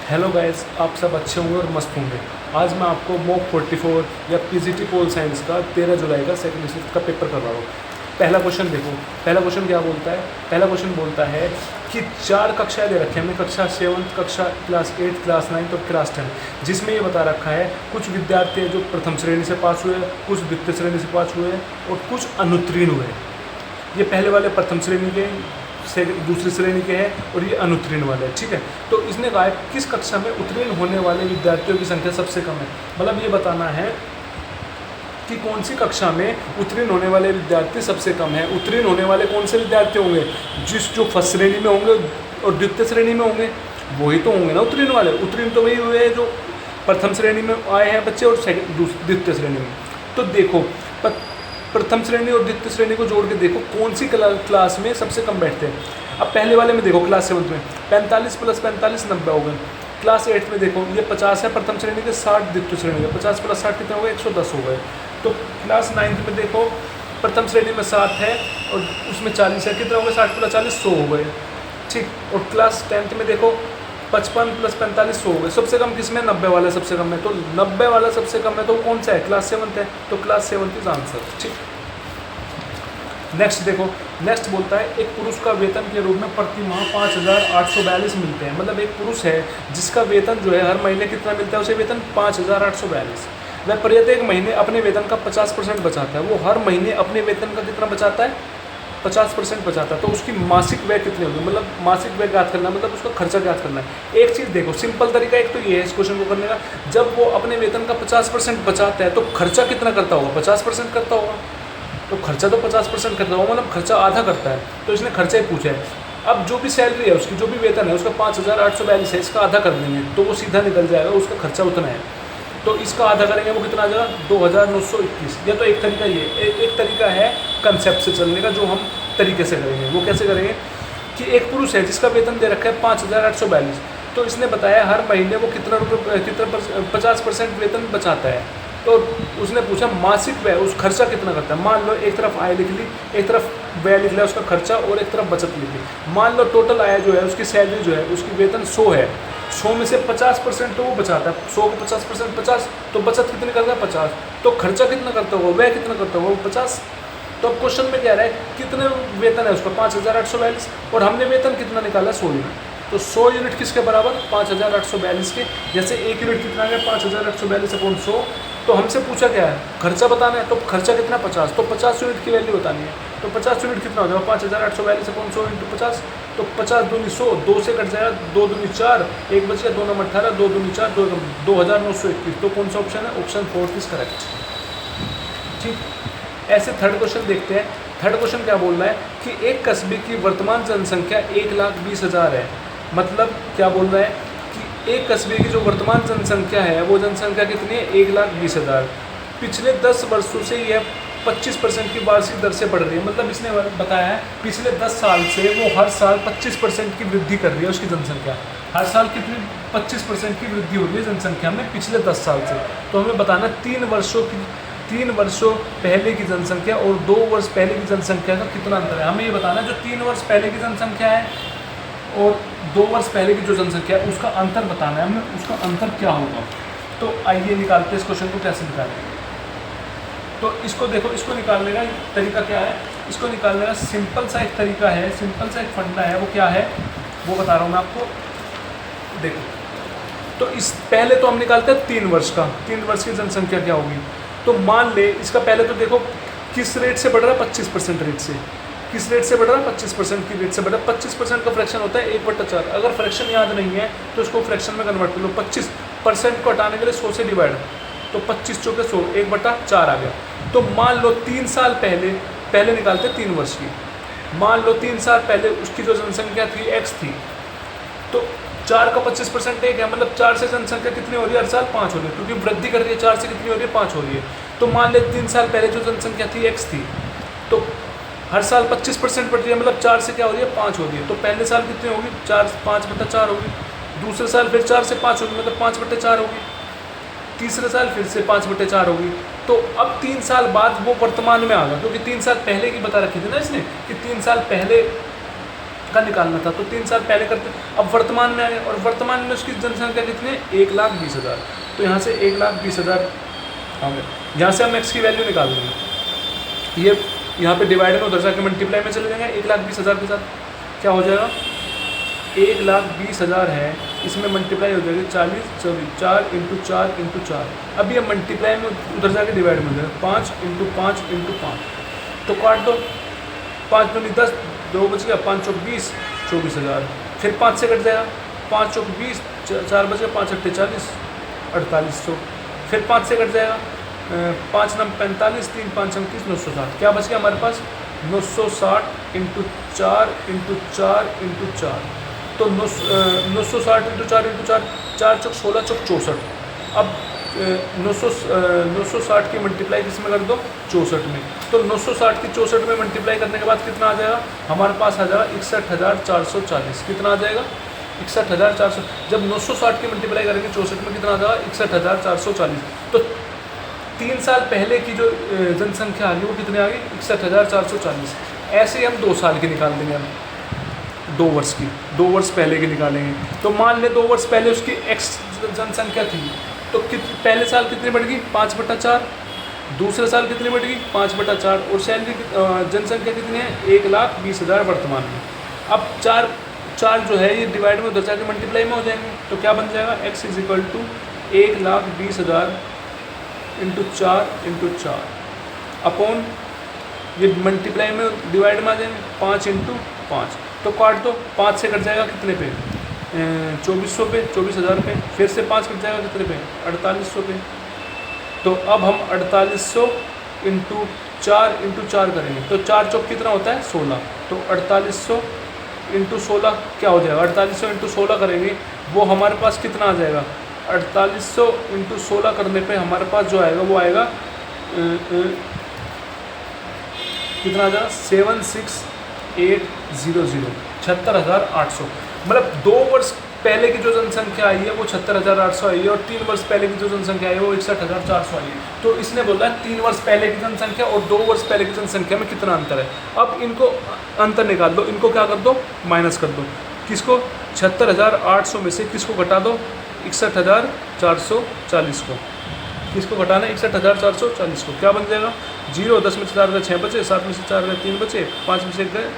Hello guys, आप सब अच्छे होंगे और मस्त होंगे। आज मैं आपको मॉक 44 या पीजीटी पोल साइंस का 13 जुलाई का सेकंड शिफ्ट का पेपर कर रहा हूँ। पहला क्वेश्चन देखो। पहला क्वेश्चन क्या बोलता है? पहला क्वेश्चन बोलता है कि 4 कक्षाएं दे रखे हैं हमें, कक्षा 7, कक्षा क्लास 8, क्लास 9 और क्लास 10, जिसमें ये बता रखा है कुछ विद्यार्थी हैं जो प्रथम श्रेणी से पास हुए, कुछ द्वितीय श्रेणी से पास हुए और कुछ अनुत्तीर्ण हुए। ये पहले वाले प्रथम श्रेणी के से दूसरी श्रेणी के हैं और ये अनुत्तीर्ण वाले हैं, ठीक है। तो इसने कहा है किस कक्षा में उत्तीर्ण होने वाले विद्यार्थियों की संख्या सबसे कम है। मतलब ये बताना है कि कौन सी कक्षा में उत्तीर्ण होने वाले विद्यार्थी सबसे कम है। उत्तीर्ण होने वाले कौन से विद्यार्थी होंगे? जो फर्स्ट श्रेणी में होंगे और द्वितीय श्रेणी में होंगे, वही तो होंगे ना उत्तीर्ण वाले। उत्तीर्ण तो वही हुए हैं जो प्रथम श्रेणी में आए हैं बच्चे और द्वितीय श्रेणी में। तो देखो, प्रथम श्रेणी और द्वितीय श्रेणी को जोड़ के देखो कौन सी क्लास में सबसे कम बैठते हैं। अब पहले वाले में देखो, क्लास 7 में 45 + 45 90 हो गए। क्लास 8 में देखो ये 50 है प्रथम श्रेणी के, 60 द्वितीय श्रेणी के, 50 + 60 कितने हो गए? 110 हो गए। तो क्लास 9 में देखो प्रथम श्रेणी में 7 है और उसमें 40 है, कितने हो गए? 60 + 40 100 हो गए, ठीक। और क्लास 10 में देखो 55 + 45 100 हो गए। सबसे कम किसमें? 90 वाला सबसे कम है। तो 90 वाला सबसे कम है तो कौन सा है? क्लास 7 है। तो क्लास 7 इज आंसर, ठीक। नेक्स्ट देखो, नेक्स्ट बोलता है एक पुरुष का वेतन के रूप में प्रति माह 5,842 मिलते हैं। मतलब एक पुरुष है जिसका वेतन जो है हर महीने कितना मिलता है उसे? वेतन 5,842। वह प्रत्येक महीने अपने वेतन का 50% बचाता है। वो हर महीने अपने वेतन का कितना बचाता है? 50% बचाता है। तो उसकी मासिक व्यय कितनी होगी? मतलब मासिक व्यय ज्ञात करना, मतलब उसका खर्चा ज्ञात करना है। एक चीज़ देखो, सिंपल तरीका एक तो ये है इस क्वेश्चन को करने का, जब वो अपने वेतन का 50% बचाता है तो खर्चा कितना करता होगा? 50% करता होगा। तो खर्चा तो 50% करता होगा, मतलब खर्चा आधा करता है। तो इसने खर्चा ही पूछा है। अब जो भी सैलरी है उसकी, जो भी वेतन है उसका 5,842 है, इसका आधा कर देंगे तो वो सीधा निकल जाएगा, उसका खर्चा उतना है। तो इसका आधा करेंगे वो कितना आ जाएगा? 2,921। या तो एक तरीका ये, एक तरीका है कंसेप्ट से चलने का, जो हम तरीके से करेंगे। वो कैसे करेंगे कि एक पुरुष है जिसका वेतन दे रखा है 5,842, तो इसने बताया हर महीने वो कितना 50% वेतन बचाता है। तो उसने पूछा मासिक व्यय, उस खर्चा कितना करता है। मान लो एक तरफ आय लिख ली, एक तरफ व्यय लिख लिया उसका खर्चा और एक तरफ बचत लिख ली। मान लो टोटल आय जो है उसकी सैलरी जो है उसकी वेतन 100 है, 100 में से 50% तो वो बचाता है। 100 को 50% 50, तो बचत कितनी करता है? 50। तो खर्चा कितना करता होगा? व्यय कितना करता होगा? 50। तो अब क्वेश्चन में क्या रहा है, कितने वेतन है उसका? 5,842 और हमने वेतन कितना निकाला? 100 यूनिट। तो 100 यूनिट किसके बराबर? 5,842 के। जैसे 1 यूनिट कितना है? 5,842/100। तो हमसे पूछा क्या है? खर्चा बताना है। तो खर्चा कितना? 50। तो 50 यूनिट की वैल्यू बतानी है। तो 50 यूनिट कितना हो जाएगा? 5,842/100 × 50। तो 50 दूनी 100, 2 से कट जाएगा, 2 दूनी 4, 1 बच गया, 2 9 18, 2 दूनी 4, 2,921। तो कौन सा ऑप्शन है? ऑप्शन 4 इज करेक्ट, ठीक। ऐसे थर्ड क्वेश्चन देखते हैं। थर्ड क्वेश्चन क्या बोल रहा है कि एक कस्बे की वर्तमान जनसंख्या 1,20,000 है। मतलब क्या बोल रहा है कि एक कस्बे की जो वर्तमान जनसंख्या है वो जनसंख्या कितनी है? 1,20,000। पिछले 10 वर्षों से यह 25% की वार्षिक दर से बढ़ रही है। मतलब इसने बताया है पिछले 10 साल से वो हर साल 25% की वृद्धि कर रही है उसकी जनसंख्या। हर साल कितनी? 25% की वृद्धि हो रही है जनसंख्या में पिछले 10 साल से। तो हमें बताना 3 वर्षों पहले की जनसंख्या और 2 वर्ष पहले की जनसंख्या का कितना अंतर है। हमें ये बताना है जो 3 वर्ष पहले की जनसंख्या है और 2 वर्ष पहले की जो जनसंख्या है उसका अंतर बताना है हमें, उसका अंतर क्या होगा। तो आइए निकालते हैं इस क्वेश्चन को, कैसे निकालें। तो इसको देखो, इसको निकालने का तरीका क्या है? इसको निकालने का सिंपल सा एक तरीका है, सिंपल सा एक फंडा है। वो क्या है वो बता रहा हूँ मैं आपको। देखो, तो इस पहले तो हम निकालते हैं 3 वर्ष का। 3 वर्ष की जनसंख्या क्या होगी? तो मान ले इसका पहले तो देखो किस रेट से बढ़ रहा है? 25% रेट से। किस रेट से बढ़ रहा है? 25% की रेट से बढ़ रहा है। 25% का फ्रैक्शन होता है 1/4। अगर फ्रैक्शन याद नहीं है तो इसको फ्रैक्शन में कन्वर्ट कर लो। 25% को हटाने के लिए 100 से डिवाइड, तो 25 चौके 100, 1/4 आ गया। तो मान लो 3 साल पहले निकालते 3 वर्ष की। मान लो 3 साल पहले उसकी जो जनसंख्या थी x थी, तो 4 का 25% 1 है, मतलब 4 से जनसंख्या कितनी हो रही है? हर साल 5 हो रही है, क्योंकि वृद्धि कर रही है। 4 से कितनी हो रही है? 5 हो रही है। तो मान ले 3 साल पहले जो जनसंख्या थी x थी, तो हर साल 25% बढ़ रही है, मतलब 4 से क्या हो रही है? 5 हो रही है। तो पहले साल कितनी होगी? 5/4 होगी। दूसरे साल फिर 4 से 5 होगी, मतलब 5/4 होगी। तीसरे साल फिर से 5/4 होगी। तो अब 3 साल बाद वो वर्तमान में आ गया, क्योंकि 3 साल पहले की बता रखी थी ना इसने कि 3 साल पहले का निकालना था, तो 3 साल पहले करते, अब वर्तमान में आ गए और वर्तमान में उसकी जनसंख्या कितनी है 1,20,000। तो यहाँ से 1,20,000 आ गए। यहाँ से हम एक्स की वैल्यू निकाल देंगे, ये यहाँ पे डिवाइड में उधर जाके मल्टीप्लाई में चले जाएंगे 1,20,000 के साथ। क्या हो जाएगा 1,20,000 है, इसमें मल्टीप्लाई हो जाएगी 40 24 4 × 4 × 4। अब ये मल्टीप्लाई में उधर जाके डिवाइड में हो जाएगा 5 × 5 × 5। तो काट दो, 5 दूनी 10, 2 बच गया, 5 चौक 20, 24,000। फिर 5 से कट जाएगा, 5 चौक 20, 4 बच गया, 5 अट्ठे 40, 4800। फिर 5 से कट जाएगा, 5 नम 45, 3 5 29, 960। क्या बच गया हमारे पास 960 × 4 × 4 × 4। तो 960 × 4 × 4, 4 चौक 16, चौक 64। अब 960 की मल्टीप्लाई किस में कर दो 64 में। तो 960 की 64 में मल्टीप्लाई करने के बाद कितना आ जाएगा हमारे पास आ जाएगा 61,440। कितना आ जाएगा 61,400। जब 960 की मल्टीप्लाई करेंगे 64 में कितना आ जाएगा 61,440। तो 3 साल पहले की जो जनसंख्या आ गई वो कितने आ गई 61,440। ऐसे ही हम 2 साल की निकाल देंगे, हम 2 वर्ष की, 2 वर्ष पहले की निकालेंगे। तो मान ले 2 वर्ष पहले उसकी एक्स जनसंख्या थी, तो पहले साल कितनी बढ़ गई 5/4, दूसरे साल कितनी बढ़ गई 5/4, और सैलरी जनसंख्या कितनी है 1,20,000 वर्तमान में। अब 4 जो है ये डिवाइड में उधर जाके मल्टीप्लाई में हो जाएंगे। तो क्या बन जाएगा x = 1,20,000 × 4 × 4 अपॉन, ये मल्टीप्लाई में डिवाइड में आ जाएंगे 5 × 5। तो काट दो, 5 से कट जाएगा कितने पे 2400 पे, 24,000 पे। फिर से 5 कट जाएगा कितने पे 4800 पे। तो अब हम 4800 × 4 × 4 करेंगे, तो 4 चौक कितना होता है 16। तो 4800 × 16 क्या हो जाएगा 4800 × 16 करेंगे, वो हमारे पास कितना आ जाएगा 4800 × 16 करने पे हमारे पास जो आएगा वो आएगा कितना आ जाएगा 76,800, 76,800। मतलब 2 वर्ष पहले की जो जनसंख्या आई है वो 76,800 आई है, और 3 वर्ष पहले की जो जनसंख्या आई है वो 61,400 आई है। तो इसने बोला 3 वर्ष पहले की जनसंख्या और 2 वर्ष पहले की जनसंख्या में कितना अंतर है। अब इनको अंतर निकाल दो, इनको क्या कर दो माइनस कर दो। किसको 76,800 में से किसको घटा दो 61,440 को। किसको घटाना है 61,440 को। क्या बन जाएगा 0, 10 में से 4 गए 6 बचे, 7 में से 4 गए 3 बचे, 5 में से गए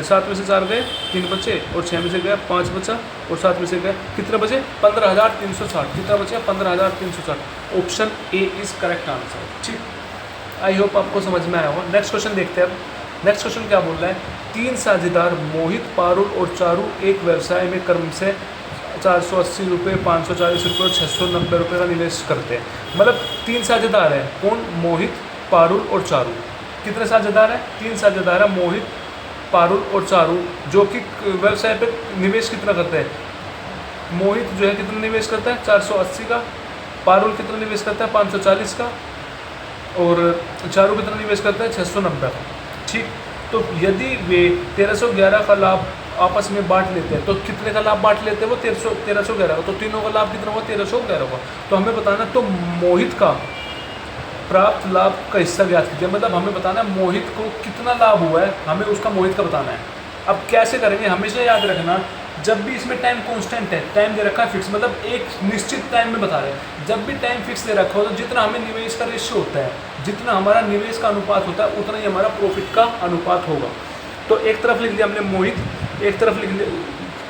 7 में से 4 गए 3 बचे, और 6 में से गया 5 बचा, और 7 में से गए कितने बचे 15,360। कितना बचा 15,360। Option A is correct answer. ठीक, आई होप आपको समझ में आया होगा। नेक्स्ट क्वेश्चन देखते हैं। अब नेक्स्ट क्वेश्चन क्या बोल रहा है 3 साझेदार मोहित, पारुल और चारू एक व्यवसाय में क्रम से 480 रुपये, 540 रुपये और 690 रुपये का निवेश करते हैं। मतलब 3 साझेदार हैं, कौन मोहित, पारुल और चारू। कितने साझेदार हैं 3 साझेदार हैं, मोहित, पारुल और चारू, जो कि व्यवसाय पे निवेश कितना करते हैं। मोहित जो है कितना निवेश करता है 480 का, पारुल कितना निवेश करता है 540 का, और चारू कितना निवेश करता है 690 का। ठीक, तो यदि वे 1311 का लाभ आपस में बांट लेते हैं तो कितने का लाभ बांट लेते हैं वो 1311 का। तो तीनों का लाभ कितना हुआ 1311 का। तो हमें बताना तो मोहित का प्राप्त लाभ का हिस्सा ज्ञात कीजिए। मतलब हमें बताना है मोहित को कितना लाभ हुआ है, हमें उसका मोहित का बताना है। अब कैसे करेंगे, हमेशा याद रखना जब भी इसमें टाइम कांस्टेंट है, टाइम दे रखा है फिक्स, मतलब एक निश्चित टाइम में बता रहे हैं। जब भी टाइम फिक्स दे रखा हो तो जितना हमें निवेश का रेशियो होता है, जितना हमारा निवेश का अनुपात होता है उतना ही हमारा प्रॉफिट का अनुपात होगा। तो एक तरफ लिख लिया हमने मोहित, एक तरफ लिख लिया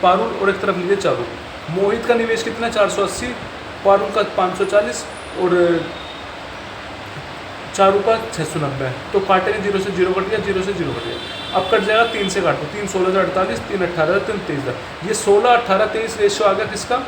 पारुल और एक तरफ लिख लिया चारू। मोहित का निवेश कितना 480, पारुल का 540 और चारू का 690। तो काटेंगे 0 से 0 कट गया, 0 से 0 कट गया। अब कट जाएगा 3 से काटो, 3 16 48, 3 18 3 23। ये 16 18 23 रेशियो आ गया किसका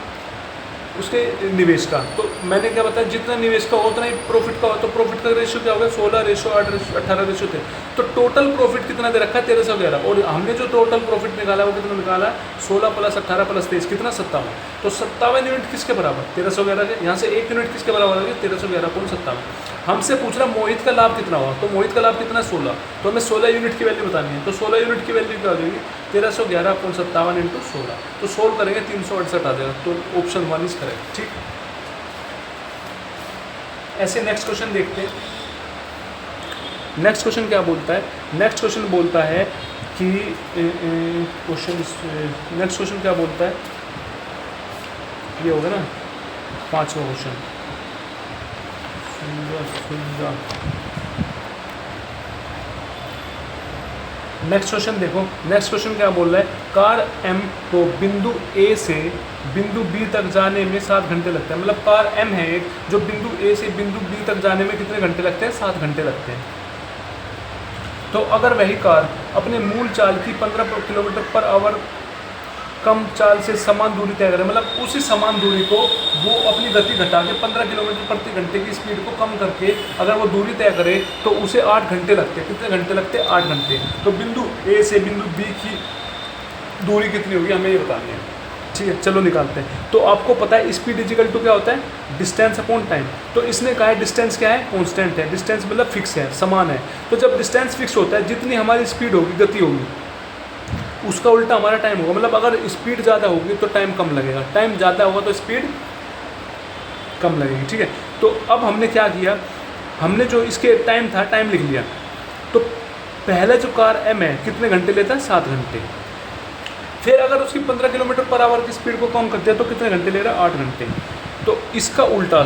उसके निवेश का। तो मैंने क्या बताया जितना निवेश का हो उतना ही प्रॉफिट का हो। तो प्रॉफिट का रेशियो क्या होगा 16 रेशियो 8 18 रेशियो थे। तो टोटल प्रॉफिट कितना दे रखा है 1311, और हमने जो टोटल प्रॉफिट निकाला है वो कितना निकाला है 16 + 18 + 23 कितना 57। तो 57 यूनिट किसके बराबर 1311 के। यहाँ से 1 यूनिट किसके बराबर होगी 1311.57। हमसे पूछ रहा मोहित का लाभ कितना हुआ, तो मोहित का लाभ कितना 16, तो हमें 16 यूनिट की वैल्यू बतानी है। तो 16 यूनिट की वैल्यू क्या हो जाएगी 1311.57 × 16। तो सोल्व करेंगे 368 आ जाएगा। तो ऑप्शन 1 इज करेक्ट। ठीक, ऐसे नेक्स्ट क्वेश्चन देखते हैं। नेक्स्ट क्वेश्चन क्या बोलता है, नेक्स्ट क्वेश्चन बोलता है कि क्वेश्चन नेक्स्ट क्वेश्चन क्या बोलता है, ये होगा ना 5वां क्वेश्चन। नेक्स्ट क्वेश्चन देखो, नेक्स्ट क्वेश्चन क्या बोल रहा है, कार M को बिंदु A से बिंदु B तक जाने में 7 घंटे लगते हैं। मतलब कार M है एक, जो बिंदु A से बिंदु B तक जाने में कितने घंटे लगते हैं, 7 घंटे लगते हैं। तो अगर वही कार अपने मूल चाल की 15 किलोमीटर पर आवर कम चाल से समान दूरी तय करें, मतलब उसी समान दूरी को वो अपनी गति घटा के 15 किलोमीटर प्रति घंटे की स्पीड को कम करके अगर वो दूरी तय करे तो उसे 8 घंटे लगते हैं। कितने घंटे लगते हैं, 8 घंटे। तो बिंदु A से बिंदु B की दूरी कितनी होगी हमें ये बतानी है। ठीक है, चलो निकालते हैं। तो आपको पता है स्पीड इजिकल टू क्या होता है, डिस्टेंस अपॉन टाइम। तो इसने कहा है डिस्टेंस क्या है, कॉन्स्टेंट है। डिस्टेंस मतलब फिक्स है, समान है। तो जब डिस्टेंस फिक्स होता है, जितनी हमारी स्पीड होगी, गति होगी, उसका उल्टा हमारा टाइम होगा। मतलब अगर स्पीड ज़्यादा होगी तो टाइम कम लगेगा, टाइम ज़्यादा होगा तो स्पीड कम लगेगी। ठीक है, तो अब हमने क्या किया, हमने जो इसके टाइम था, टाइम लिख लिया। तो पहले जो कार M है कितने घंटे लेता है, 7 घंटे। फिर अगर उसकी 15 किलोमीटर पर आवर की स्पीड को कम कर दिया तो कितने घंटे ले रहा है, 8 घंटे। तो इसका उल्टा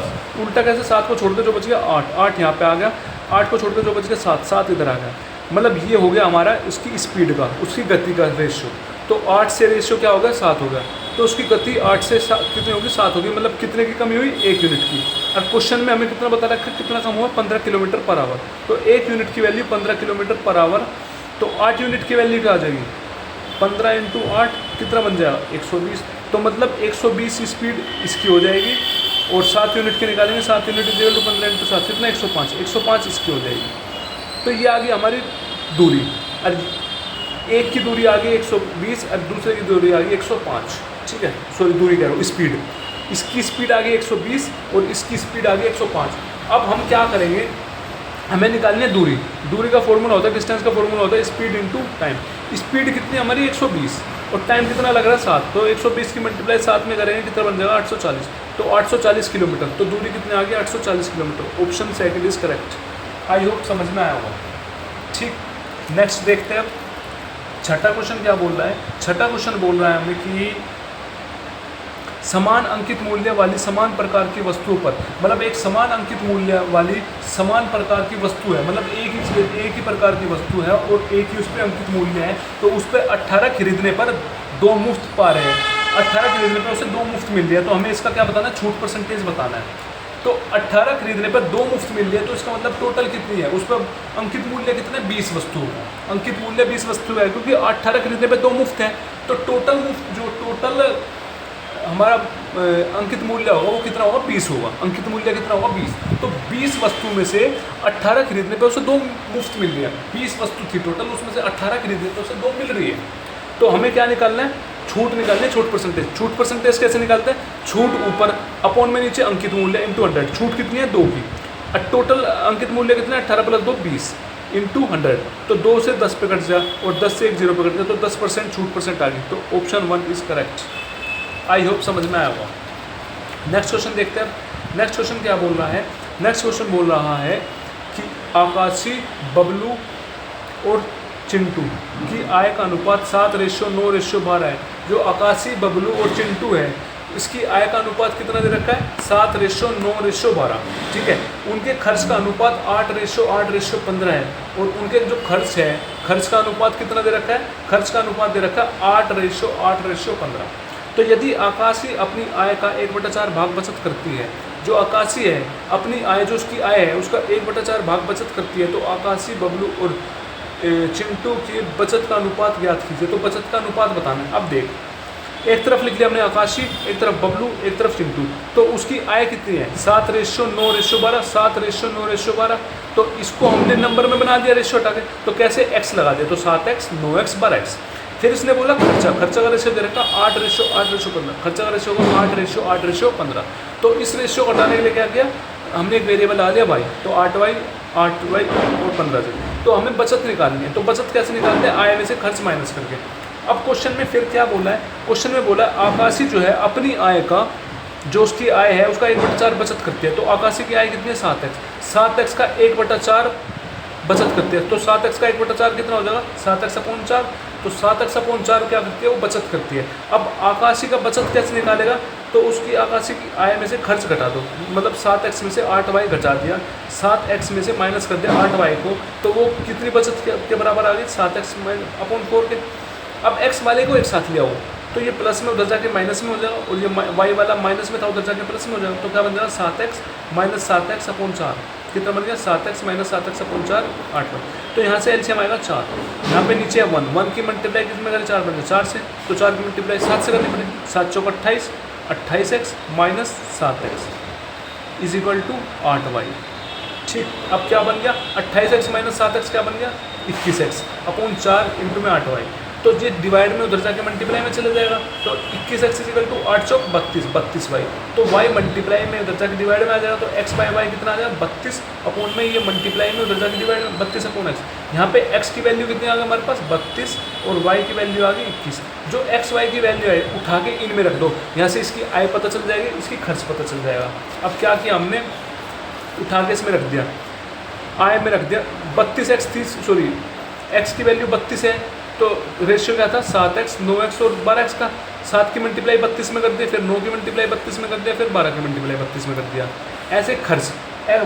कैसे, 7 को छोड़ के जो बच गया 8 यहाँ पे आ गया, 8 को छोड़ के जो बच गया 7 इधर आ गया। मतलब ये हो गया हमारा उसकी स्पीड का, उसकी गति का रेशियो। तो 8 से रेशियो क्या हो गया, 7 हो गया। तो उसकी गति 8 से कितनी होगी, 7 होगी। मतलब कितने की कमी हुई, 1 यूनिट की। और क्वेश्चन में हमें कितना बता रखा है, कितना कम हुआ, 15 किलोमीटर पर आवर। तो 1 यूनिट की वैल्यू 15 किलोमीटर पर आवर। तो 8 यूनिट की वैल्यू क्या आ जाएगी, 15 × 8 कितना बन जाएगा, 120। तो मतलब 120 स्पीड इसकी हो जाएगी। और 7 यूनिट की निकालेंगे, 7 यूनिट इक्वल टू 15 × 7 कितना, 105 इसकी हो जाएगी। तो ये आ गई हमारी दूरी। और एक की दूरी आ गई 120 और दूसरे की दूरी आ गई 105। ठीक है, सॉरी दूरी कह रहा हूँ, स्पीड। इसकी स्पीड आ गई 120 और इसकी स्पीड आ गई 105। अब हम क्या करेंगे, हमें निकालनी है दूरी। दूरी का फॉर्मूला होता है, डिस्टेंस का फॉर्मूला होता है स्पीड इंटू टाइम। स्पीड कितनी हमारी 120 और टाइम कितना लग रहा है 7। तो 120 की मल्टीप्लाई 7 में करेंगे कितना बन जाएगा, 840। तो 840 किलोमीटर। तो दूरी कितनी आ गई, 840 kilometre. Option second is correct. I hope समझ में आया होगा। ठीक, नेक्स्ट देखते हैं। अब छठा क्वेश्चन क्या बोल रहा है, छठा क्वेश्चन बोल रहा है हमें कि समान अंकित मूल्य वाली समान प्रकार की वस्तुओं पर, मतलब एक समान अंकित मूल्य वाली समान प्रकार की वस्तु है, मतलब एक ही प्रकार की वस्तु है और एक ही उस पर अंकित मूल्य है। तो उस पर 18 खरीदने पर 2 मुफ्त पा रहे हैं। 18 खरीदने पर उसे 2 मुफ्त मिल रही है। तो हमें इसका क्या बताना है, छूट परसेंटेज बताना है। तो 18 खरीदने पर 2 मुफ्त मिल रही है, तो इसका मतलब टोटल कितनी है, उस पर अंकित मूल्य कितने, 20 वस्तु होगा। अंकित मूल्य 20 वस्तु है, क्योंकि 18 खरीदने पर 2 मुफ्त है। तो टोटल मुफ्त, जो टोटल हमारा अंकित मूल्य होगा वो कितना होगा, 20 होगा। अंकित मूल्य कितना होगा, 20। तो 20 वस्तु में से 18 खरीदने पे उसे 2 मुफ्त मिल रही है। 20 वस्तु थी टोटल, उसमें से 18 खरीदने पे उसे 2 मिल रही है। तो हमें क्या निकालना है, छूट निकालनी है, छूट परसेंटेज। छूट परसेंटेज कैसे निकालते हैं, छूट ऊपर अपॉन में नीचे अंकित मूल्य इंटू 100। छूट कितनी है, 2 की। और टोटल अंकित मूल्य कितना है, 18 + 2 20 इंटू 100। तो 2 से 10 पे कट जाए और 10 से 1 0 पे कट जाए, तो 10% छूट परसेंट आ गई। तो option 1 is correct. I hope समझ में आया होगा। नेक्स्ट क्वेश्चन देखते हैं। नेक्स्ट क्वेश्चन क्या बोल रहा है, नेक्स्ट क्वेश्चन बोल रहा है कि आकाशी, बबलू और चिंटू की आय का अनुपात 7:9:12 है। जो आकाशी, बबलू और चिंटू है, इसकी आय का अनुपात कितना दे रखा है, 7:9:12। ठीक है, उनके खर्च का अनुपात 8:8:15 है। और उनके जो खर्च है, खर्च का अनुपात कितना दे रखा है, खर्च का अनुपात दे रखा है 8:8:15। तो यदि आकाशी अपनी आय का 1/4 भाग बचत करती है, जो आकाशी है अपनी आय, जो उसकी आय है उसका 1/4 भाग बचत करती है, तो आकाशी, बबलू और चिंटू की बचत का अनुपात ज्ञात कीजिए। तो बचत का अनुपात बताना है। अब देख, एक तरफ लिख लिया हमने आकाशी, एक तरफ बबलू, एक तरफ चिंटू। तो उसकी आय कितनी है, 7:9:12, 7:9:12। तो इसको हमने नंबर में बना दिया रेशियो हटा के। तो कैसे, x लगा दिया, तो 7x, 9x, 12x। फिर इसने बोला खर्चा, खर्चा का रेशियो दे रखा 8:8:15। खर्चा का रेशियो होगा 8:8:15। तो इस रेशियो को हटाने के लिए क्या किया, हमने एक वेरिएबल डाल दिया y। तो 8y और 15 से। तो हमें बचत निकालनी है। तो बचत कैसे निकालते हैं, आय में से खर्च माइनस करके। अब क्वेश्चन में फिर क्या बोला है, क्वेश्चन में बोला आकाशी जो है अपनी आय का, जो उसकी आय है उसका 1/4 बचत करती है। तो आकाशी की आय कितनी है, 7x। 7x का 1/4 बचत करती है। तो 7x का 1/4 कितना हो जाएगा, 7x/4। तो 7x/4 क्या करती है, वो बचत करती है। अब आकाशी का बचत कैसे निकालेगा, तो उसकी आकाशी की आय में से खर्च घटा दो, मतलब 7x में से 8y घटा दिया, 7x में से माइनस कर दिया 8y को, तो वो कितनी बचत के बराबर आ गई, 7x/4 के। अब x वाले को एक साथ ले आओ, तो ये प्लस में उधर जाके माइनस में हो जाएगा, और ये y वाला माइनस में था उधर जाके प्लस में हो जाएगा। तो क्या बन जाएगा, 7x - 7x/4 कितना बन गया, 7x - 7x/4 8। तो यहाँ से एलसीएम आएगा 4, यहाँ पे नीचे है 1 की मल्टीप्लाई किस में करें, 4 बन गया 4 से, तो 4 की मल्टीप्लाई 7 से करनी पड़ेगी। 7 चौक 28, 28x - 7x = 8y। ठीक, अब क्या बन गया, 28x - 7x क्या बन गया, 21x/4 इंटू में 8y। तो ये डिवाइड में उधर जाके मल्टीप्लाई में चले जाएगा, तो 21x = 8 चौक 32, 32y। तो y मल्टीप्लाई में उधर जाके डिवाइड में आ जाएगा, तो x/y कितना आ जाएगा, 32 अपॉन में ये मल्टीप्लाई में उधर जाके डिवाइड में 32/x। यहाँ पे x की वैल्यू कितनी आ गई हमारे पास, 32, और y की वैल्यू आ गई 21। जो x y की वैल्यू है उठा के इन में रख दो, यहाँ से इसकी आय पता चल जाएगी, इसकी खर्च पता चल जाएगा। अब क्या किया हमने, उठा के इसमें रख दिया, आय में रख दिया 32x, x की वैल्यू 32 है, तो रेशियो क्या था, 7x 9x और 12x का। 7 की मल्टीप्लाई 32 में कर दिया, फिर 9 की मल्टीप्लाई 32 में कर दिया, फिर 12 की मल्टीप्लाई 32 में कर दिया। ऐसे खर्च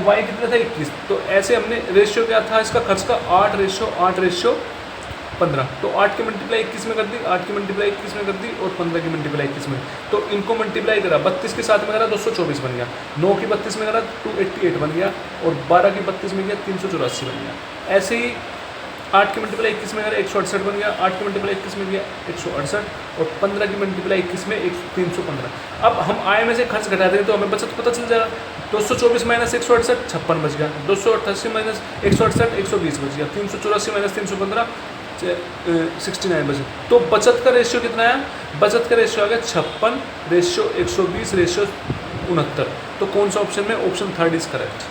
y कितना था, 21। तो ऐसे हमने रेशियो क्या था इसका खर्च का, 8:15। तो 8 की मल्टीप्लाई 21 में कर दी, 8 की मल्टीप्लाई 21 में कर दी, और 15 की मल्टीप्लाई 21 में। तो इनको मल्टीप्लाई करा, 32 के साथ में करा 224 बन गया, 9 की 32 में करा 288 बन गया, और 12 की 32 में गया 384 बन गया। ऐसे ही 8 की मल्टीप्लाई 21 में गया 168 बन गया, 8 की मल्टीप्लाई 21 में गया 168, और 15 की मल्टीप्लाई 21 में 315। अब हम आय में से खर्च घटा दें तो हमें बचत पता चल जाएगा। 224 - 168 56 बच गया, 288 - 168 120 बच गया, 384 - 315 69 बचे। तो बचत का रेशियो कितना है, बचत का रेशियो आ गया 56 रेशियो 120 रेशियो 69। तो कौन सा ऑप्शन में, option 3 is correct.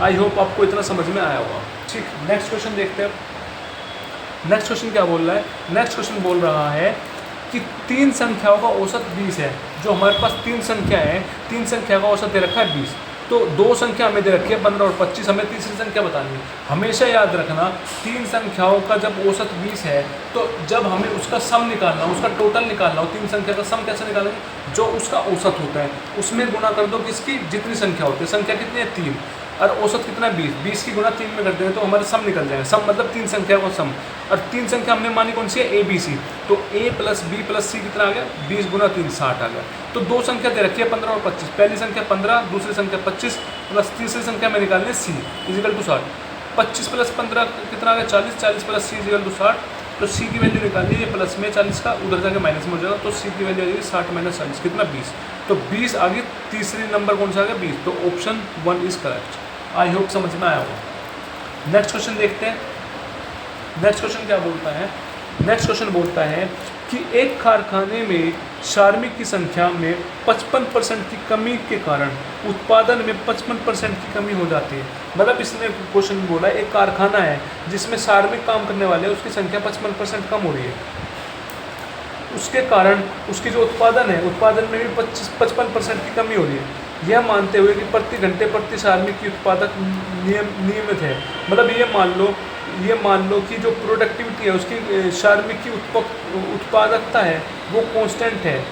I hope आपको इतना समझ में आया होगा। ठीक, नेक्स्ट क्वेश्चन देखते हैं। नेक्स्ट क्वेश्चन क्या बोल रहा है, नेक्स्ट क्वेश्चन बोल रहा है कि 3 संख्याओं का औसत 20 है। जो हमारे पास 3 संख्या है, 3 संख्या का औसत दे रखा है 20, तो 2 संख्या हमें दे रखी है 15 और 25, हमें तीसरी संख्या बतानी है। हमेशा याद रखना, 3 संख्याओं का जब औसत 20 है, तो जब हमें उसका सम निकालना हो, उसका टोटल निकालना हो, 3 संख्या का सम कैसे निकालेंगे, जो उसका औसत होता है उसमें गुना कर दो किसकी, जितनी संख्या होती है। संख्या कितनी है, 3, और औसत कितना है 20, 20 की गुना 3 में कर देंगे तो हमारे सम निकल जाएगा। सम मतलब 3 संख्या का सम, और 3 संख्या हमने मानी कौन सी है, ए बी सी। तो a + b + c कितना आ गया, 20 × 3 60 आ गया। तो 2 संख्या दे रखी है 15 और 25, पहली संख्या 15, दूसरी संख्या 25, प्लस तीसरी संख्या में निकालनी है c = 60। 25 + 15 कितना आ गया, 40, 40 + c = 60। तो c की वैल्यू निकालिए, ये प्लस में 40 का उधर जाके माइनस में हो जाएगा, तो c की वैल्यू आ जाएगी 60 - 40 कितना, 20। तो 20 आ गई, तीसरी नंबर कौन सा आ गया, 20। तो option 1 is correct. I hope समझ में आया होगा। नेक्स्ट क्वेश्चन देखते हैं। नेक्स्ट क्वेश्चन क्या बोलता है, नेक्स्ट क्वेश्चन बोलता है कि एक कारखाने में श्रमिक की संख्या में 55% की कमी के कारण उत्पादन में 55% की कमी हो जाती है। मतलब इसने क्वेश्चन बोला है, एक कारखाना है जिसमें श्रमिक काम करने वाले हैं, उसकी संख्या 55% कम हो रही है, उसके कारण उसकी जो उत्पादन है, उत्पादन में भी 55% की कमी हो रही है। यह मानते हुए कि प्रति घंटे प्रति श्रमिक की उत्पादक नियमित है। मतलब ये मान लो कि जो प्रोडक्टिविटी है उसकी, श्रमिक की उत्पादकता है वो कांस्टेंट है।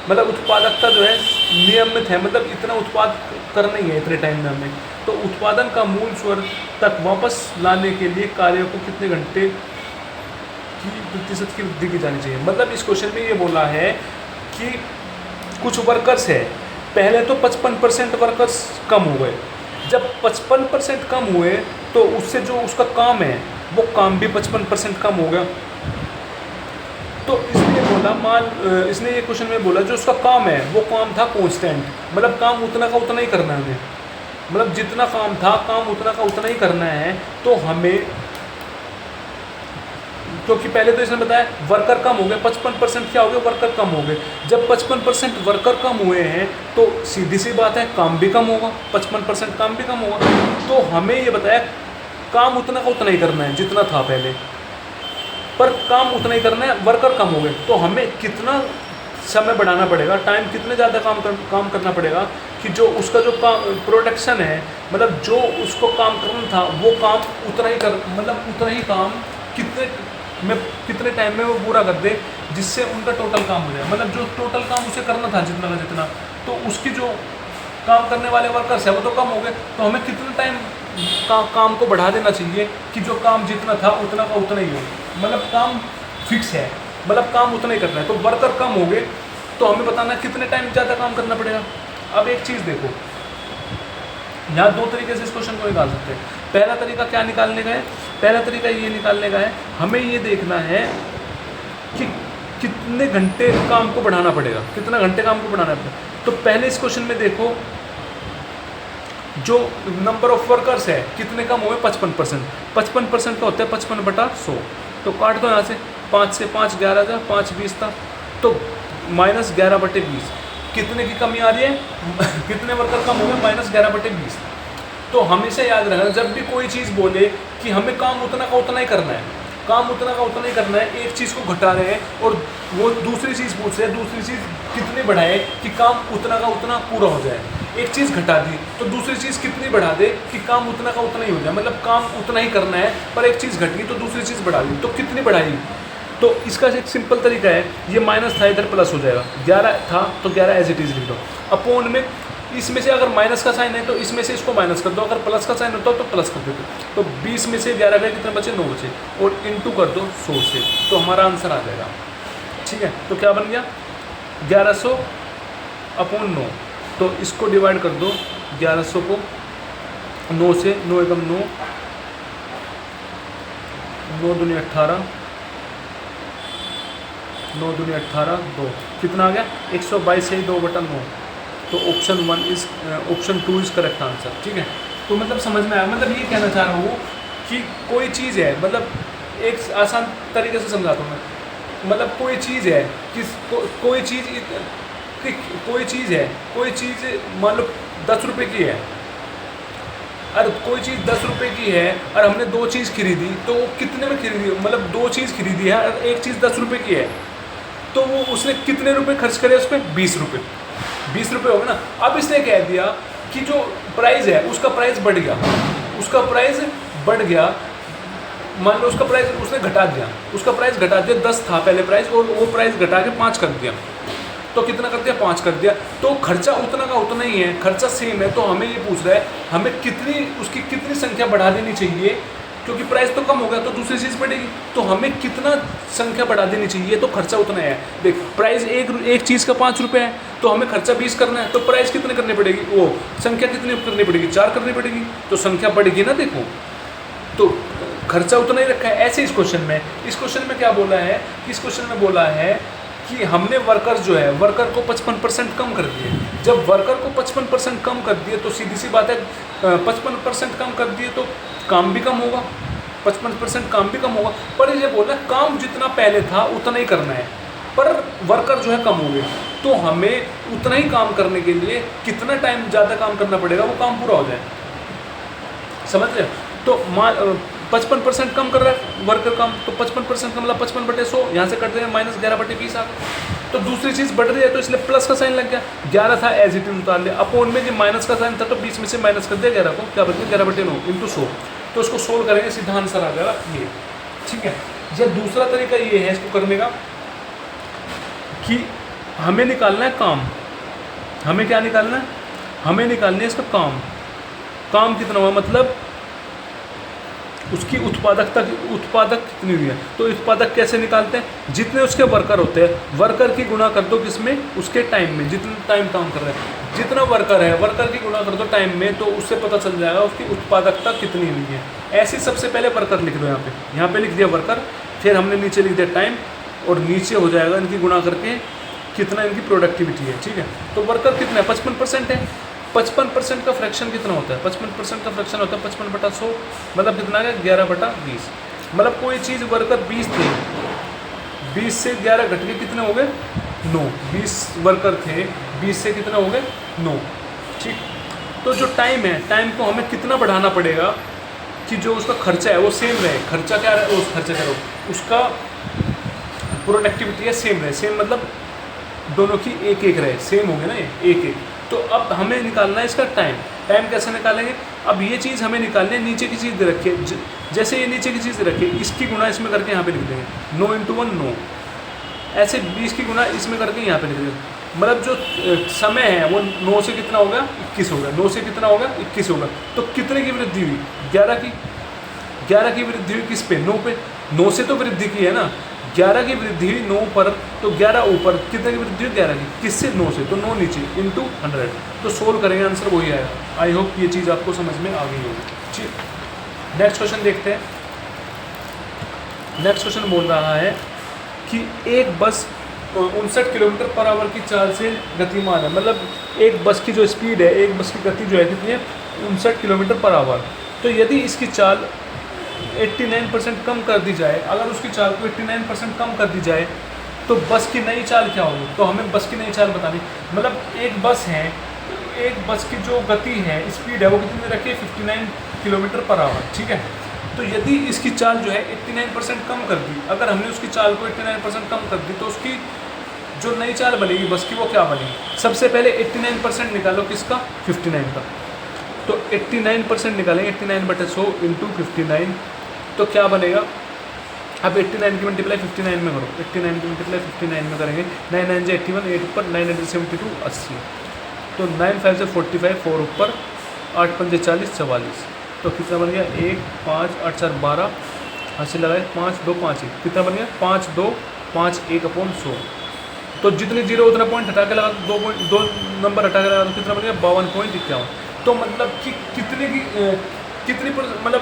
मतलब उत्पादकता जो है नियमित है, मतलब इतना उत्पाद करना ही है इतने टाइम में हमें। तो उत्पादन का मूल स्वर तक वापस लाने के लिए कार्य को कितने घंटे की प्रतिशत की वृद्धि की जानी चाहिए। मतलब इस क्वेश्चन में ये बोला है कि कुछ वर्कर्स है, पहले तो 55% वर्कर्स कम हो गए, जब 55% कम हुए तो उससे जो उसका काम है वो काम भी 55% कम हो गया। तो इसने बोला इसने ये क्वेश्चन में बोला जो उसका काम है वो काम था कांस्टेंट, मतलब काम उतना का उतना ही करना है हमें, मतलब जितना काम था काम उतना का उतना ही करना है। तो हमें, क्योंकि पहले तो इसने बताया वर्कर कम हो गए, 55% क्या हो गए, वर्कर कम हो गए। जब 55% वर्कर कम हुए हैं तो सीधी सी बात है काम भी कम होगा, 55% काम भी कम होगा। तो हमें ये बताया काम उतना का उतना ही करना है जितना था पहले, पर काम उतना ही करना है, वर्कर कम हो गए। तो हमें कितना समय बढ़ाना पड़ेगा, टाइम कितने ज़्यादा काम करना पड़ेगा कि जो उसका जो काम प्रोडक्शन है, मतलब जो उसको काम करना था वो काम उतना ही मतलब उतना ही काम कितने टाइम में वो पूरा कर दे, जिससे उनका टोटल काम हो जाए। मतलब जो टोटल काम उसे करना था जितना का जितना, तो उसकी जो काम करने वाले वर्कर्स है वो तो कम हो गए, तो हमें कितना टाइम काम को बढ़ा देना चाहिए कि जो काम जितना था उतना का उतना ही हो। मतलब काम फिक्स है, मतलब काम उतना ही करना है, तो वर्कर कम हो गए तो हमें बताना है कितने टाइम ज़्यादा काम करना पड़ेगा। अब एक चीज़ देखो, यहाँ दो तरीके से इस क्वेश्चन को निकाल सकते हैं। पहला तरीका क्या निकालने का है, पहला तरीका ये निकालने का है, हमें ये देखना है कि कितने घंटे काम को बढ़ाना पड़ेगा, कितना घंटे काम को बढ़ाना पड़ेगा। तो पहले इस क्वेश्चन में देखो, जो नंबर ऑफ वर्कर्स है कितने कम हुए, 55%। 55% का होता है 55/100। तो काट दो यहाँ से, 5 से 5 11 था, 5 20 था, तो -11/20। कितने की कमी आ रही है कितने वर्कर कम हो गए, -11/20। तो हमेशा याद रखना, जब भी कोई चीज़ बोले कि हमें काम उतना का उतना ही करना है, काम उतना का उतना ही करना है, एक चीज़ को घटा रहे हैं और वो दूसरी चीज़ पूछ रहे हैं, दूसरी चीज़ कितनी बढ़ाए कि काम उतना का उतना पूरा हो जाए। एक चीज़ घटा दी तो दूसरी चीज़ कितनी बढ़ा दे कि काम उतना का उतना ही हो जाए। मतलब काम उतना ही करना है पर एक चीज़ घट गई तो दूसरी चीज़ बढ़ा दी, तो कितनी बढ़ाई। तो इसका एक सिंपल तरीका है, ये माइनस था इधर प्लस हो जाएगा, 11 था तो 11 एज इट इज़ लिख दो, अपोन में इसमें से अगर माइनस का साइन है तो इसमें से इसको माइनस कर दो, अगर प्लस का साइन होता तो प्लस कर दो। तो 20 में से 11 गए, कितने बचे, 9 बचे, और इंटू कर दो 100 से, तो हमारा आंसर आ जाएगा। ठीक है, तो क्या बन गया, 1100/9। तो इसको डिवाइड कर दो 1100 को 9 से, 9 एकम 9, 9 दूनी 18, 9 दूनी 18, 2 कितना आ गया, 122 से 2/9। तो ऑप्शन 2 इज़ करेक्ट आंसर। ठीक है, तो मतलब समझ में आया, मतलब ये कहना चाह रहा हूँ कि कोई चीज़ है, मतलब एक आसान तरीके से समझाता हूँ मैं, मतलब कोई चीज़ है कि कोई चीज़ मान लो 10 रुपये की है, अरे कोई चीज़ 10 रुपये की है और हमने 2 चीज़ खरीदी, तो वो कितने में खरीदी, मतलब 2 चीज़ खरीदी है और एक चीज़ 10 रुपये की है, तो वो उसने कितने रुपए खर्च करे उस पर, 20 रुपये। 20 रुपये हो गए ना। अब इसने कह दिया कि जो प्राइस है उसका प्राइस बढ़ गया, उसका प्राइस बढ़ गया, मान लो उसका प्राइस उसने घटा दिया, उसका प्राइस घटा दिया, 10 था पहले प्राइस और वो प्राइस घटा के 5 कर दिया, तो कितना कर दिया, 5 कर दिया। तो खर्चा उतना का उतना ही है, खर्चा सेम है, तो हमें ये पूछ रहा है हमें उसकी कितनी संख्या बढ़ा देनी चाहिए, क्योंकि प्राइस तो कम होगा तो दूसरी चीज़ बढ़ेगी, तो हमें कितना संख्या बढ़ा देनी चाहिए, तो खर्चा उतना है। देख प्राइस एक चीज़ का 5 रुपये है, तो हमें खर्चा 20 करना है, तो प्राइस कितने करनी पड़ेगी, वो संख्या कितनी करनी पड़ेगी, 4 करनी पड़ेगी, तो संख्या बढ़ेगी ना। देखो तो खर्चा उतना ही रखा है। ऐसे इस क्वेश्चन में क्या बोला है कि इस क्वेश्चन में बोला है कि हमने वर्कर जो है, वर्कर को 55% कम कर दिए। जब वर्कर को 55% कम कर दिए तो सीधी सी बात है 55% कम कर दिए तो काम भी कम होगा, 55% काम भी कम होगा। पर ये बोला काम जितना पहले था उतना ही करना है, पर वर्कर जो है कम हो गए, तो हमें उतना ही काम करने के लिए कितना टाइम ज़्यादा काम करना पड़ेगा वो काम पूरा हो जाए। समझ रहे हो? तो 55% कम कर रहा है वर्कर काम, तो 55% का मतलब 55/100, यहाँ से कट देंगे -11/20 आ गया। तो दूसरी चीज़ बढ़ रही है तो इसलिए प्लस का साइन लग गया, 11 था एज इट इज उतार लिया, अपोन में जो माइनस का साइन था तो 20 में से माइनस कर दिया 11 को, क्या बच गया 11/9 इंटू 100। तो इसको सोल्व करेंगे, सीधा आंसर आ जाएगा ये। ठीक है, यह दूसरा तरीका ये है इसको करने का कि हमें निकालना है काम। हमें क्या निकालना है, हमें निकालना है इसका काम कितना हुआ, मतलब उसकी उत्पादक कितनी हुई है। तो उत्पादक कैसे निकालते हैं, जितने उसके वर्कर होते हैं, वर्कर की गुणा कर दो किसमें, उसके टाइम में, जितना टाइम काम कर रहे हैं, जितना वर्कर है वर्कर की गुणा कर दो टाइम में, तो उससे पता चल जाएगा उसकी उत्पादकता कितनी हुई है। ऐसे सबसे पहले वर्कर लिख दो, यहाँ पे लिख दिया वर्कर, फिर हमने नीचे लिख दिया टाइम, और नीचे हो जाएगा इनकी गुणा करके कितना इनकी प्रोडक्टिविटी है। ठीक है, तो वर्कर कितना है, 55% है। 55% का फ्रैक्शन कितना होता है, 55% का फ्रैक्शन होता है 55/100, मतलब कितना है 11/20। मतलब कोई चीज़ वर्कर 20 थे, 20 से 11 घट के कितने हो गए 9, 20 वर्कर थे, 20 से कितना हो गए 9। ठीक, तो जो टाइम है, टाइम को हमें कितना बढ़ाना पड़ेगा कि जो उसका खर्चा है वो सेम रहे। खर्चा क्या है, उस खर्चा क्या रहो, उसका प्रोडक्टिविटी है सेम रहे। सेम मतलब दोनों की एक एक रहे, सेम हो गया ना ये, एक एक। तो अब हमें निकालना है इसका टाइम। टाइम कैसे निकालेंगे? अब ये चीज़ हमें निकालनी है, नीचे की चीज़ दे रखी है, जैसे ये नीचे की चीज़ दे रखी है, इसकी गुणा इसमें करके यहाँ पे लिख देंगे, 9 × 1 9, ऐसे 20 की गुणा इसमें करके यहाँ पे लिख देंगे। मतलब जो समय है वो 9 से कितना होगा, 21 होगा, 9 से कितना होगा, 21 होगा। तो कितने की वृद्धि हुई? 11 की। 11 की वृद्धि हुई किस पे? 9 पे। 9 से तो वृद्धि की है ना, 11 की वृद्धि हुई 9 पर, तो 11 ऊपर, कितने की वृद्धि हुई? 11 की। किससे? 9 से, तो 9 नीचे इंटू 100। तो सोल्व करेंगे, आंसर वही आएगा। आई होप ये चीज़ आपको समझ में आ गई होगी। ठीक, नेक्स्ट क्वेश्चन देखते हैं। नेक्स्ट क्वेश्चन बोल रहा है कि एक बस 59 किलोमीटर पर आवर की चाल से गतिमान है। मतलब एक बस की जो स्पीड है, एक बस की गति जो है कितनी है? 59 किलोमीटर पर आवर। तो यदि इसकी चाल 89% कम कर दी जाए, अगर उसकी चाल को 89% कम कर दी जाए तो बस की नई चाल क्या होगी? तो हमें बस की नई चाल बतानी। मतलब एक बस है, एक बस की जो गति है, स्पीड है, वो कितनी रखी है? 59 किलोमीटर पर आवर। ठीक है, तो यदि इसकी चाल जो है 89% कम कर दी, अगर हमने उसकी चाल को 89% कम कर दी, तो उसकी जो नई चाल बनेगी बस की वो क्या बनेगी? सबसे पहले 89% निकालो, किसका? 59 का। तो 89% निकालेंगे, 89/100 इंटू 59, तो क्या बनेगा? अब 89 की मल्टीप्लाई 59 में करो, 89 की मल्टीप्लाई 59 में करेंगे, 9 9 से 81, 8 ऊपर, 9 8 से 72, 80। तो 9 5 से 45, 4 ऊपर, 8 5 से 40, 44। तो कितना बन गया? 1 5 8 4 12, हंसी लगाए, 5 2 5 1, कितना बन गया? 5 2 5 1/100। तो जितने जीरो उतना पॉइंट हटा के लगा दो, 2 नंबर हटा के लगा, तो कितना बन गया? 52.51। तो मतलब कि कितनी मतलब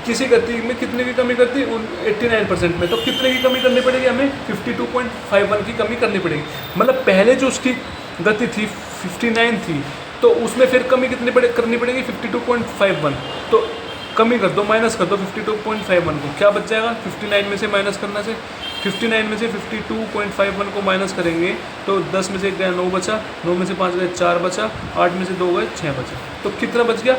किसी गति में कितने की कमी करती? 89% में। तो कितने की कमी करनी पड़ेगी हमें? 52.51 की कमी करनी पड़ेगी। मतलब पहले जो उसकी गति थी 59 थी, तो उसमें फिर कमी कितनी करनी पड़ेगी? 52.51। तो कमी कर दो, माइनस कर दो 52.51 को, क्या बच जाएगा? 59 में से माइनस करने से, 59 में से 52.51 को माइनस करेंगे तो 10 में से 1 गया 9 बचा, 9 में से 5 गए 4 बचा, 8 में से 2 गए 6 बचा। तो कितना बच गया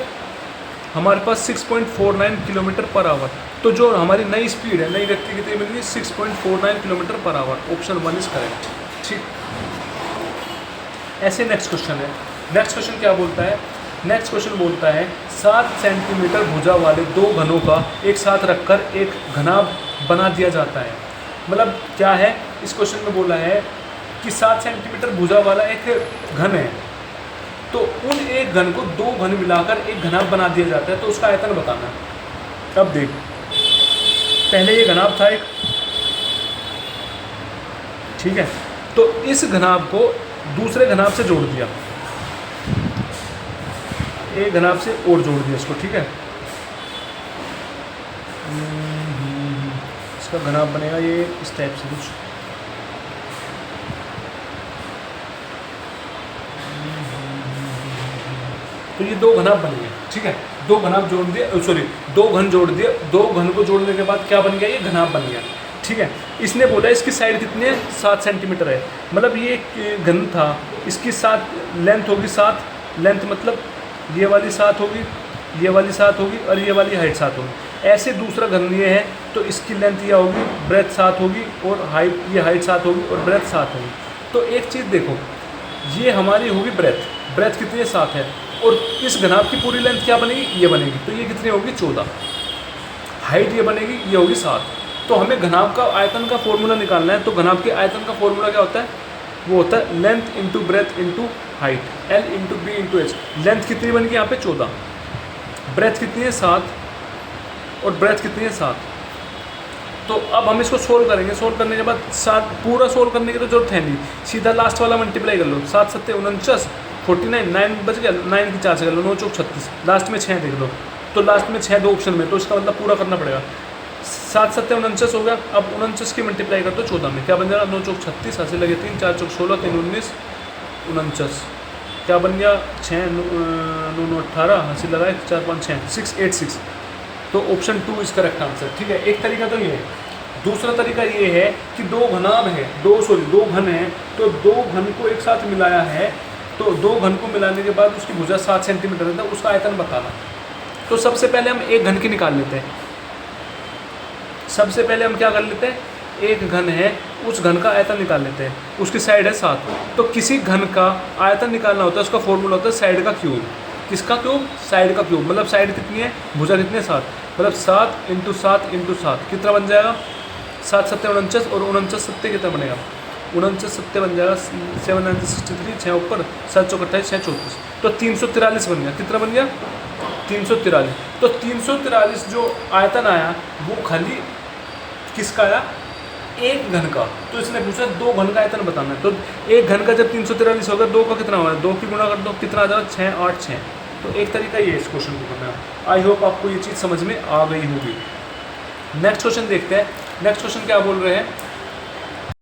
हमारे पास? 6.49 किलोमीटर पर आवर। तो जो हमारी नई स्पीड है, नई गति कितनी मिलेगी? 6.49 kilometre per hour. Option 1 is correct. ठीक, ऐसे नेक्स्ट क्वेश्चन है। नेक्स्ट क्वेश्चन क्या बोलता है? नेक्स्ट क्वेश्चन बोलता है 7 सेंटीमीटर भुजा वाले दो घनों का एक साथ रखकर एक घनाभ बना दिया जाता है। मतलब क्या है? इस क्वेश्चन में बोला है कि 7 सेंटीमीटर भुजा वाला एक घन है, तो उन एक घन को दो घन मिलाकर एक घनाभ बना दिया जाता है, तो उसका आयतन बताना है। अब देख, पहले ये घनाभ था एक, ठीक है, तो इस घनाभ को दूसरे घनाभ से जोड़ दिया, एक घनाभ से और जोड़ दिया इसको, ठीक है। इसका घनाभ बनेगा ये इस टाइप से कुछ, तो ये दो घनाभ बन गए, ठीक है। दो घनाभ जोड़ दिए, सॉरी दो घन जोड़ दिए, दो घन को जोड़ने के बाद क्या बन गया? ये घनाभ बन गया, ठीक है। इसने बोला इसकी साइड कितनी है? 7 सेंटीमीटर है। मतलब ये एक घन था, इसकी 7 लेंथ होगी, 7 लेंथ मतलब ये वाली 7 होगी, ये वाली 7 होगी और ये वाली हाइट 7 होगी। ऐसे दूसरा घन ये है तो इसकी लेंथ ये होगी, ब्रेथ 7 होगी और हाइट, ये हाइट 7 होगी और ब्रेथ 7 होगी। तो एक चीज़ देखो, ये हमारी होगी ब्रेथ, ब्रेथ कितनी है? 7 है, और इस घनाभ की पूरी लेंथ क्या बनेगी? ये बनेगी, तो ये कितनी होगी? 14। हाइट ये बनेगी, ये होगी 7। तो हमें घनाभ का आयतन का फॉर्मूला निकालना है। तो घनाभ के आयतन का फॉर्मूला क्या होता है? वो होता है length into breadth into height, L into B into H. Length कितनी बन गई यहाँ पे? 14। ब्रेथ कितनी है? 7, और ब्रेथ कितनी है? 7। तो अब हम इसको सोल्व करेंगे। सोल्व करने के बाद 7 पूरा सोल्व करने की तो जरूरत है नहीं, सीधा लास्ट वाला मल्टीप्लाई कर लो। 7 7 49, 49, 9 बच गया, 9 की 4 से कर लो, 9 चौक 36, लास्ट में 6 देख लो। तो लास्ट में 6 दो ऑप्शन में, तो इसका मतलब पूरा करना पड़ेगा। 7 7 49 हो गया। अब 49 की मल्टीप्लाई कर दो 14 में, क्या बन जाएगा? 9 चौक 36, हासिल लगे 3, 4 चौक 16, 3 19, 49, क्या बन गया? 6 9 9 18, हासिल लगाए 4 5 6, 6 8 6। तो ऑप्शन 2 इज करेक्ट आंसर, ठीक है। एक तरीका तो ये है। दूसरा तरीका ये है कि दो घनाभ है, दो घन है, तो दो घन को एक साथ मिलाया है, तो दो घन को मिलाने के बाद उसकी भुजा 7 सेंटीमीटर है, उसका आयतन बताना। तो सबसे पहले हम एक घन की निकाल लेते हैं। सबसे पहले हम क्या कर लेते हैं? एक घन है, उस घन का आयतन निकाल लेते हैं। उसकी साइड है 7, तो किसी घन का आयतन निकालना होता है, उसका फॉर्मूला होता है साइड का क्यूब। किसका क्यूब? साइड का क्यूब। मतलब साइड कितनी है, भुजा कितनी है 7, मतलब 7 × 7 × 7 कितना बन जाएगा? 7 7 49 और 49 7 कितना बनेगा? 49 7 बन जाएगा 7 9 63, 6 ऊपर 7 चौक 28, 6 34, तो 343 बन गया। कितना बन गया? 343। तो 343 जो आयतन आया वो खाली किसका आया? एक घन का। तो इसने पूछा 2 घन का आयतन बताना है, तो एक घन का जब 343 होगा 2 का कितना होगा? 2 की गुणा कर दो, कितना आ जाएगा? 6 8 6। तो एक तरीका ये इस क्वेश्चन को करना है। आई होप आपको ये चीज़ समझ में आ गई होगी। नेक्स्ट क्वेश्चन देखते हैं। नेक्स्ट क्वेश्चन क्या बोल रहे हैं?